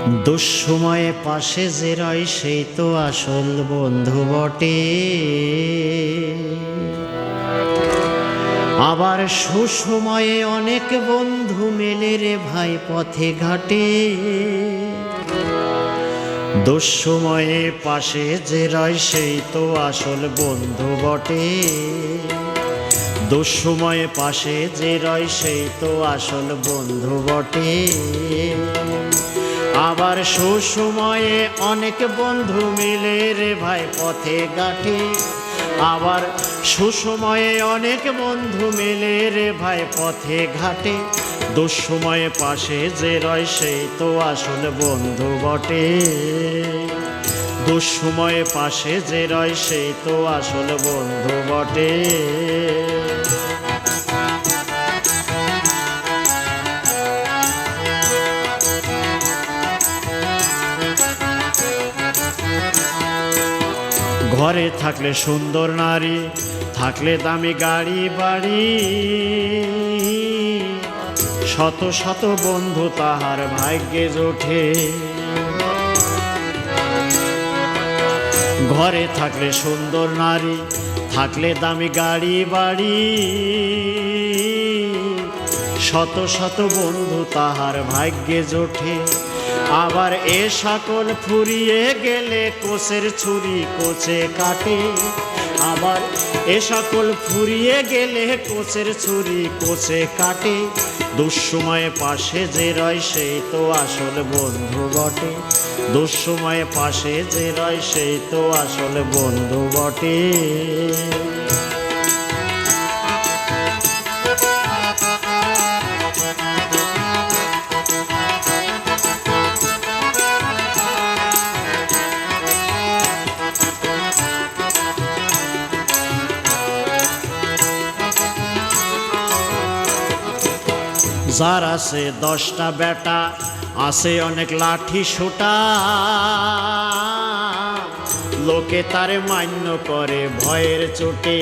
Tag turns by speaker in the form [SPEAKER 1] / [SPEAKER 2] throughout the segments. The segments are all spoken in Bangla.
[SPEAKER 1] দুঃসময়ে পাশে যে রয় সেই তো আসল বন্ধু বটে, আবার সুসময়ে অনেক বন্ধু মেলে রে ভাই পথে ঘাটে। দুঃসময়ে পাশে যে রয় সেই তো আসল বন্ধু বটে, দুঃসময়ে পাশে যে রয় সেই তো আসল বন্ধু বটে। আবার সুসময়ে অনেক বন্ধু মিলে রে ভাই পথে ঘাটে, আবার সুসময়ে অনেক বন্ধু মিলে রে ভাই পথে ঘাটে। দুঃসময়ে পাশে যে রয় সেই তো আসল বন্ধু বটে, দুঃসময়ে পাশে যে রয় সেই তো আসল বন্ধু বটে। ঘরে থাকলে সুন্দর নারী, থাকলে দামি গাড়ি বাড়ি, শত শত বন্ধু তাহার ভাগ্যে জোটে। ঘরে থাকলে সুন্দর নারী, থাকলে দামি গাড়ি বাড়ি, শত শত বন্ধু তাহার ভাগ্যে জোটে। আবার এ সকল ফুরিয়ে গেলে কোচের ছুরি কোচে কাটে, আবার এ সকল ফুরিয়ে গেলে কোচের ছুরি কোচে কাটে। দুঃসময়ে পাশে যে রয় সেই তো আসল বন্ধু বটে, দুঃসময়ে পাশে যে রয় সেই তো আসল বন্ধু বটে। যার আছে 10টা বেটা, আছে অনেক লাঠি সোটা, লোকে তারে মান্য করে ভয়ের চোটে।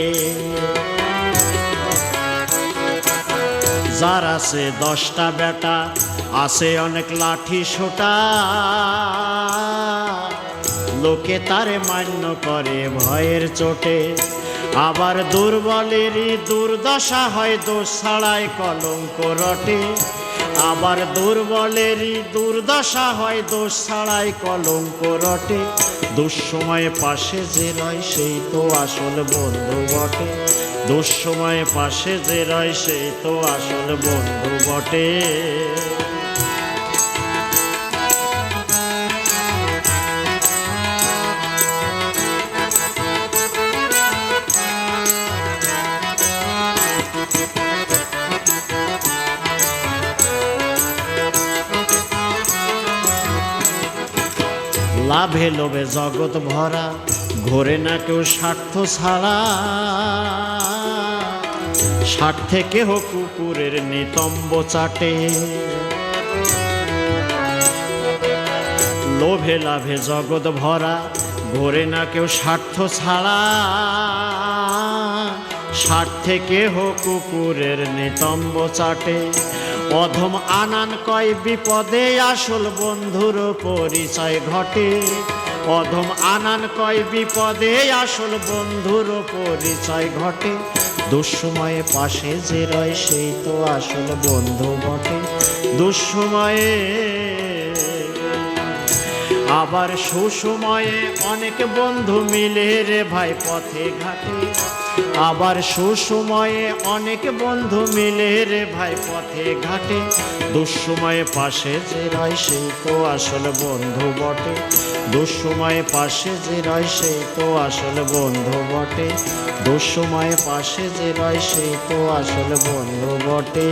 [SPEAKER 1] যার আছে 10টা বেটা, আছে অনেক লাঠি সোটা, লোকে তারে মান্য করে ভয়ের চোটে। আবার দুর্বলেরই দুর্দশা হয়, দোষ ছাড়াই কলঙ্ক রটে। আবার দুর্বলেরই দুর্দশা হয়, দোষ ছাড়াই কলঙ্ক রটে। দুঃসময়ে পাশে যে রয় সেই তো আসল বন্ধু বটে, দুঃসময়ে পাশে যে রয় সেই তো আসল বন্ধু বটে। লাভে লোভে জগৎ ভরা, ঘোরে না কেউ স্বার্থ ছাড়া, স্বার্থে কেহ কুকুরের নিতম্ব চাটে। লোভে লাভে জগৎ ভরা, ঘোরে না কেউ স্বার্থ ছাড়া, স্বার্থে কেহ কুকুরের নিতম্ব চাটে। অধম আনান কয় বিপদে আসল বন্ধুর পরিচয় ঘটে, অধম আনান কয় বিপদে আসল বন্ধুর পরিচয় ঘটে। দুঃসময়ে পাশে যে রয় সেই তো আসল বন্ধু বটে, দুঃসময়ে আবার সুসময়ে অনেক বন্ধু মিলে রে ভাই পথে ঘাটে, আবার সুসময়ে অনেক বন্ধু মিলে রে ভাই পথে ঘাটে। দুঃসময়ে পাশে যে রয় সেই তো আসল বন্ধু বটে, দুঃসময়ে পাশে যে রয় সেই তো আসল বন্ধু বটে, দুঃসময়ে পাশে যে রয় সেই তো আসল বন্ধু বটে।